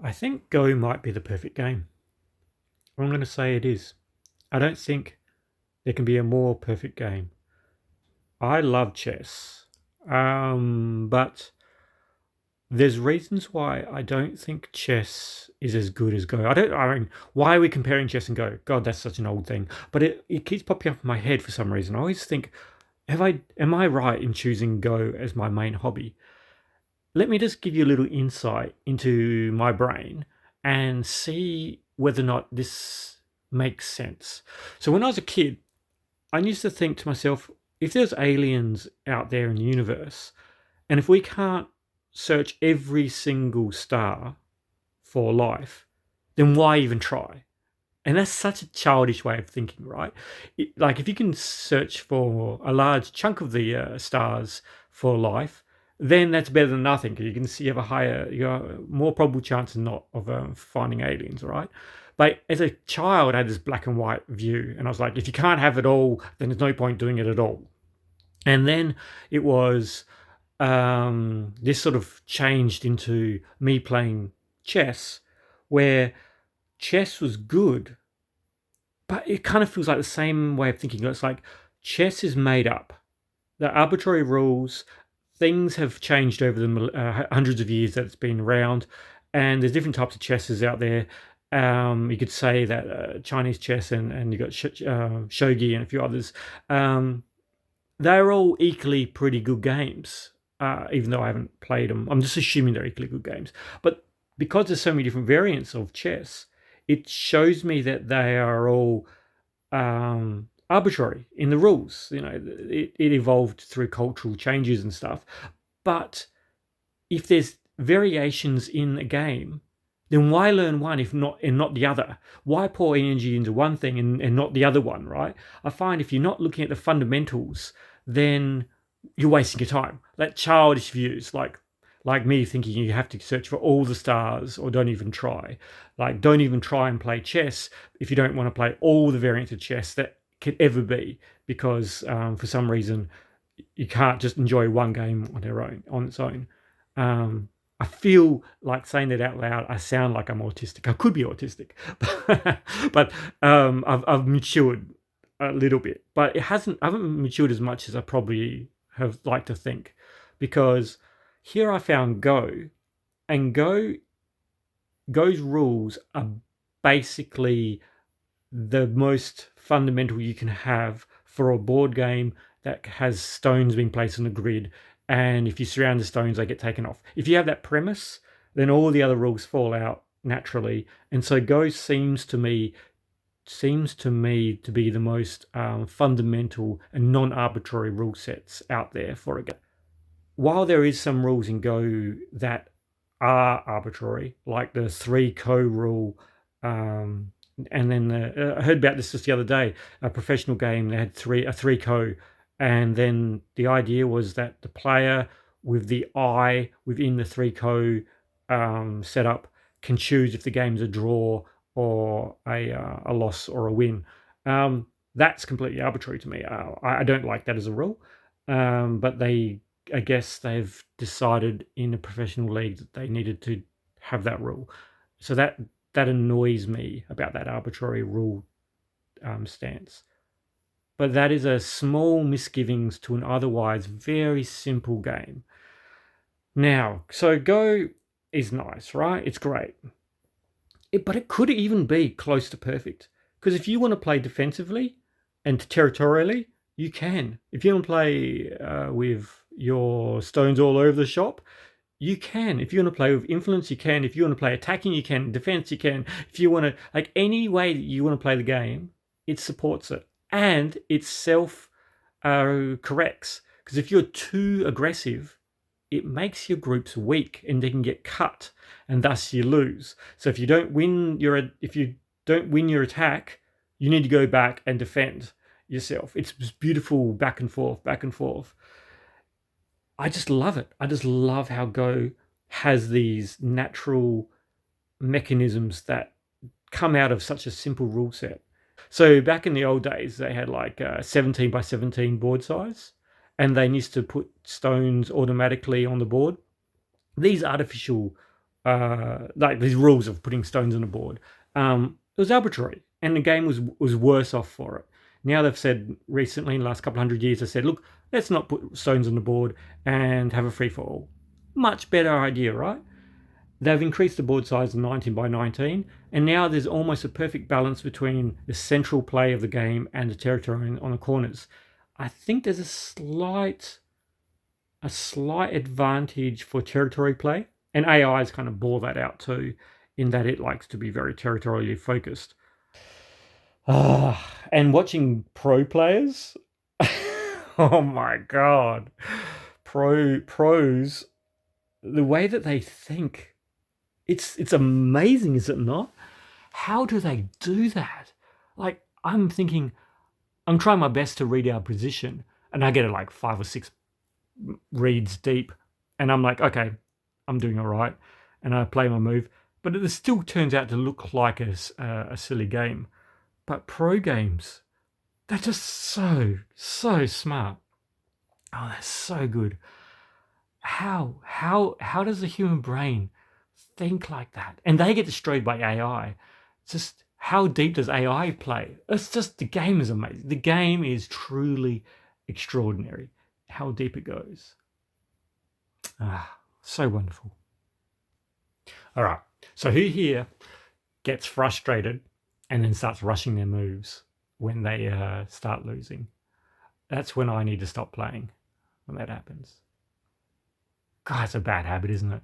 I think Go might be the perfect game. I'm going to say it is. I don't think there can be a more perfect game. I love chess, but there's reasons why I don't think chess is as good as Go. I mean, why are we comparing chess and Go? God, that's such an old thing. But it keeps popping up in my head for some reason. I always think, am I right in choosing Go as my main hobby? Let me just give you a little insight into my brain and see whether or not this makes sense. So when I was a kid, I used to think to myself, if there's aliens out there in the universe, and if we can't search every single star for life, then why even try? And that's such a childish way of thinking, right? Like if you can search for a large chunk of the stars for life, then that's better than nothing because you can see you have a more probable chance than not of finding aliens, right? But as a child, I had this black and white view, and I was like, if you can't have it all, then there's no point doing it at all. And then it was this sort of changed into me playing chess, where chess was good, but it kind of feels like the same way of thinking. It's like chess is made up. The arbitrary rules, things have changed over the hundreds of years that it's been around, and there's different types of chesses out there. You could say that Chinese chess and you've got shogi and a few others. They're all equally pretty good games, even though I haven't played them. I'm just assuming they're equally good games. But because there's so many different variants of chess, it shows me that they are all arbitrary in the rules. You know, it evolved through cultural changes and stuff. But if there's variations in a game, then why learn one if not and not the other? Why pour energy into one thing and not the other one, right? I find if you're not looking at the fundamentals, then you're wasting your time. Like childish views, like me thinking you have to search for all the stars or don't even try. Like don't even try and play chess if you don't want to play all the variants of chess that could ever be, because for some reason you can't just enjoy one game on its own. I feel like saying that out loud. I sound like I'm autistic. I could be autistic, but I've matured a little bit. But I haven't matured as much as I probably have liked to think, because here I found Go, and Go's rules are basically the most fundamental you can have for a board game that has stones being placed on the grid, and if you surround the stones they get taken off. If you have that premise, then all the other rules fall out naturally, and so Go seems to me to be the most fundamental and non-arbitrary rule sets out there for a game. While there is some rules in Go that are arbitrary, like the 3-ko rule, um, and then I heard about this just the other day. A professional game, they had a 3-ko, and then the idea was that the player with the eye within the 3-ko setup can choose if the game's a draw or a loss or a win. That's completely arbitrary to me. I don't like that as a rule, but I guess they've decided in a professional league that they needed to have that rule. So that annoys me about that arbitrary rule stance. But that is a small misgivings to an otherwise very simple game. Now, so Go is nice, right? It's great. But it could even be close to perfect. Because if you want to play defensively and territorially, you can. If you want to play with your stones all over the shop, you can. If you want to play with influence, you can. If you want to play attacking, you can. Defense, you can. If you want to, like any way that you want to play the game, it supports it. And it self corrects. Because if you're too aggressive, it makes your groups weak and they can get cut, and thus you lose. So if you don't win your attack, you need to go back and defend yourself. It's just beautiful back and forth, back and forth. I just love it. I just love how Go has these natural mechanisms that come out of such a simple rule set. So back in the old days, they had like 17 by 17 board size, and they used to put stones automatically on the board. These artificial like these rules of putting stones on the board. It was arbitrary, and the game was worse off for it. Now they've said recently, in the last couple of 100 years, they said, look, let's not put stones on the board and have a free for all. Much better idea, right? They've increased the board size to 19 by 19, and now there's almost a perfect balance between the central play of the game and the territory on the corners. I think there's a slight advantage for territory play, and AIs kind of bore that out too, in that it likes to be very territorially focused. And watching pro players, oh my god, pros, the way that they think, it's amazing, is it not? How do they do that? Like, I'm thinking, I'm trying my best to read our position, and I get it like 5 or 6 reads deep, and I'm like, okay, I'm doing all right, and I play my move, but it still turns out to look like a silly game. But pro games, they're just so smart. Oh, they're so good. How does the human brain think like that? And they get destroyed by AI. Just how deep does AI play? It's just, the game is amazing. The game is truly extraordinary. How deep it goes. So wonderful. All right. So who here gets frustrated and then starts rushing their moves when they start losing? That's when I need to stop playing, when that happens. God, it's a bad habit, isn't it?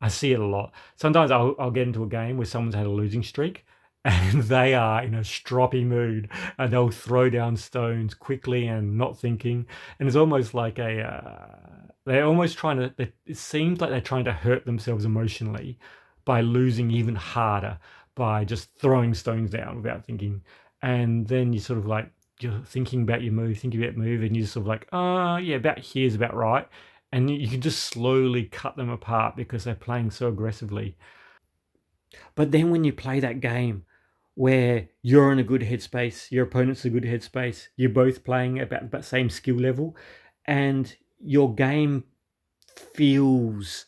I see it a lot. Sometimes I'll get into a game where someone's had a losing streak and they are in a stroppy mood and they'll throw down stones quickly and not thinking. And it's almost like they're almost trying to, it seems like they're trying to hurt themselves emotionally by losing even harder, by just throwing stones down without thinking. And then you sort of like, you're thinking about your move, and you're just sort of like, yeah, about here's about right. And you can just slowly cut them apart because they're playing so aggressively. But then when you play that game where you're in a good headspace, your opponent's in a good headspace, you're both playing about the same skill level, and your game feels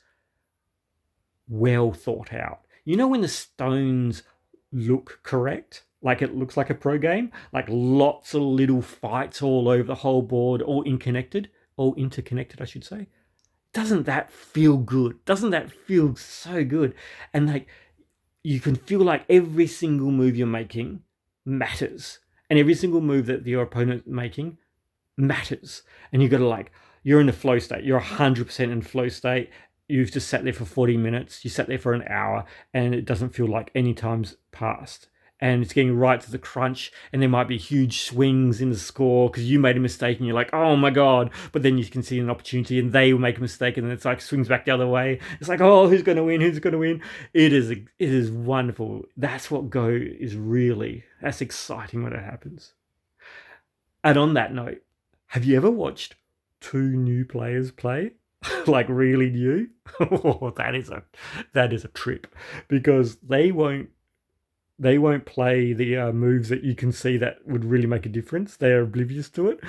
well thought out. You know when the stones look correct? Like it looks like a pro game? Like lots of little fights all over the whole board, all interconnected, I should say. Doesn't that feel good? Doesn't that feel so good? And like, you can feel like every single move you're making matters. And every single move that your opponent's making matters. And you've got to like, you're in the flow state. You're 100% in flow state. You've just sat there for 40 minutes. You sat there for an hour and it doesn't feel like any time's passed. And it's getting right to the crunch, and there might be huge swings in the score because you made a mistake and you're like, oh my god, but then you can see an opportunity and they will make a mistake and then it's like swings back the other way. It's like, oh, who's going to win? It is wonderful. That's what Go is really. That's exciting when it happens. And on that note, have you ever watched 2 new players play? Like really new? Oh, that is a trip, because they won't play the moves that you can see that would really make a difference. They're oblivious to it.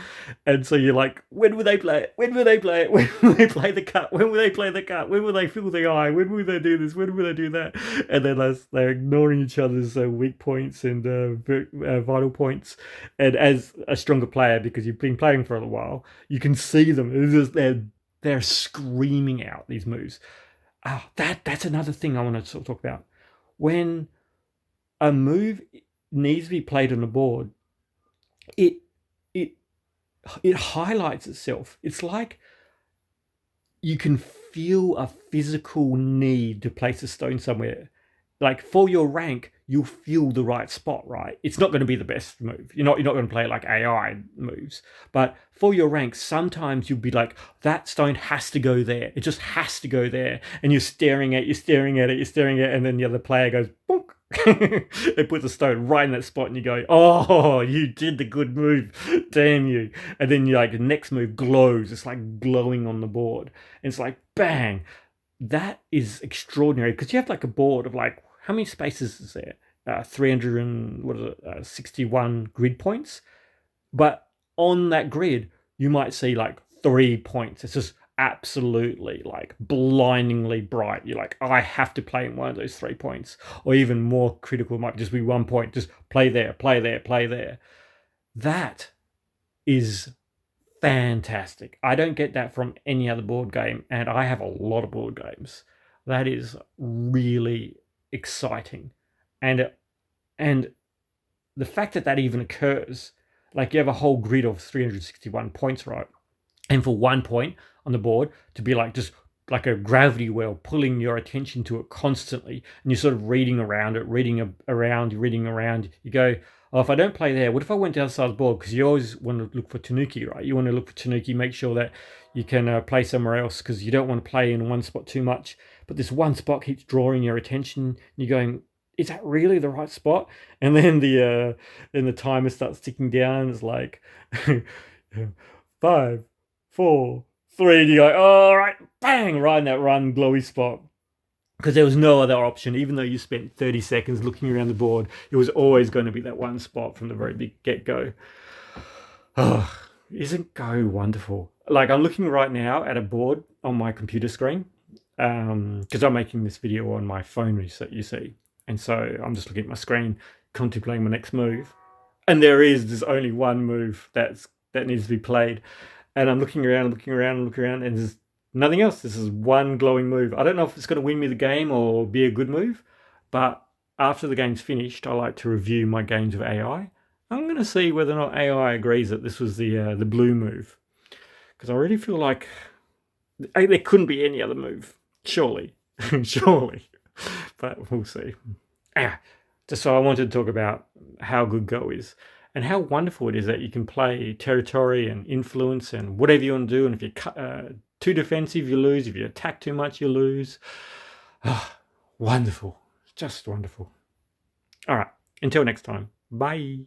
And so you're like, when will they play it? When will they play it? When will they play the cut? When will they play the cut? When will they fill the eye? When will they do this? When will they do that? And then they're ignoring each other's weak points and vital points. And as a stronger player, because you've been playing for a while, you can see them. They're screaming out these moves. That's another thing I want to talk about. When a move needs to be played on the board, it highlights itself. It's like you can feel a physical need to place a stone somewhere. Like for your rank, you'll feel the right spot, right? It's not going to be the best move. You're not going to play like AI moves. But for your rank, sometimes you'll be like, that stone has to go there. It just has to go there. And you're staring at it, and then the other player goes, bonk. They put the stone right in that spot and you go, oh, you did the good move. Damn you. And then you like, the next move glows. It's like glowing on the board. And it's like, bang. That is extraordinary, because you have like a board of like, how many spaces is there? 361 grid points. But on that grid, you might see like 3 points. It's just absolutely like blindingly bright. You're like, I have to play in one of those 3 points, or even more critical, might just be 1 point. Just play there, play there, play there. That is fantastic. I don't get that from any other board game, and I have a lot of board games. That is really exciting, and the fact that that even occurs, like you have a whole grid of 361 points, right? And for 1 point on the board to be like just like a gravity well pulling your attention to it constantly, and you're sort of reading around it, reading around. You go, oh, if I don't play there, what if I went to the other side of the board? Because you always want to look for Tanuki, right? You want to look for Tanuki, make sure that you can play somewhere else, because you don't want to play in one spot too much. But this one spot keeps drawing your attention, and you're going, is that really the right spot? And then the timer starts ticking down. It's like 5, 4, 3, and you're like, all right, bang, right in that run glowy spot. Because there was no other option. Even though you spent 30 seconds looking around the board, it was always going to be that one spot from the very big get-go. Oh, isn't Go wonderful? Like, I'm looking right now at a board on my computer screen, because I'm making this video on my phone, you see. And so I'm just looking at my screen, contemplating my next move. And there's only one move that needs to be played. And I'm looking around, and there's nothing else. This is one glowing move. I don't know if it's going to win me the game or be a good move, but after the game's finished, I like to review my games with AI. I'm going to see whether or not AI agrees that this was the blue move, because I really feel like there couldn't be any other move. Surely, surely, but we'll see. Just so I wanted to talk about how good Go is, and how wonderful it is that you can play territory and influence and whatever you want to do. And if you're too defensive, you lose. If you attack too much, you lose. Wonderful. Just wonderful. All right. Until next time. Bye.